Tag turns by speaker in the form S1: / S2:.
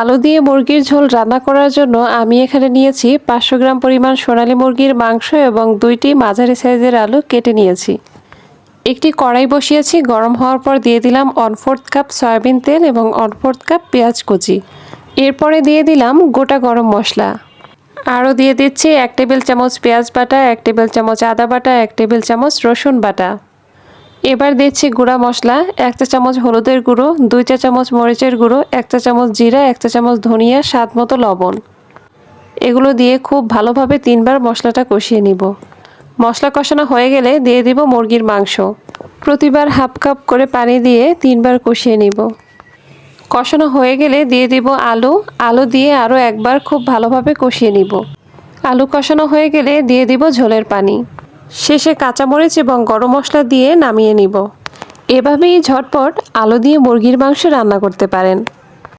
S1: আলু দিয়ে মুরগির ঝোল রান্না করার জন্য আমি এখানে নিয়েছি 500 গ্রাম পরিমাণ সোনালী মুরগির মাংস এবং 2টি মাঝারি সাইজের আলু কেটে নিয়েছি। একটি কড়াই বসিয়েছি, গরম হওয়ার পর দিয়ে দিলাম 1/4 কাপ সয়াবিন তেল এবং 1/4 কাপ পেঁয়াজ কুচি। এরপরে দিয়ে দিলাম গোটা গরম মশলা। আরও দিয়ে দিচ্ছি 1 টেবিল চামচ পেঁয়াজ বাটা, 1 টেবিল চামচ আদা বাটা, 1 টেবিল চামচ রসুন বাটা। এবার দিচ্ছি গুঁড়া মশলা, 1 চা চামচ হলুদের গুঁড়ো, 2 চা চামচ মরিচের গুঁড়ো, 1 চা চামচ জিরা, 1 চা চামচ ধনিয়া, স্বাদ মতো লবণ। এগুলো দিয়ে খুব ভালোভাবে 3 বার মশলাটা কষিয়ে নিব। মশলা কষানো হয়ে গেলে দিয়ে দিব মুরগির মাংস। প্রতিবার হাফ কাপ করে পানি দিয়ে 3 বার কষিয়ে নিব। কষানো হয়ে গেলে দিয়ে দিব আলু দিয়ে আরও একবার খুব ভালোভাবে কষিয়ে নিব। আলু কষানো হয়ে গেলে দিয়ে দিব ঝোলের পানি। শেষে কাঁচামরিচ এবং গরম মশলা দিয়ে নামিয়ে নিব। এভাবেই ঝটপট আলু দিয়ে মুরগির মাংস রান্না করতে পারেন।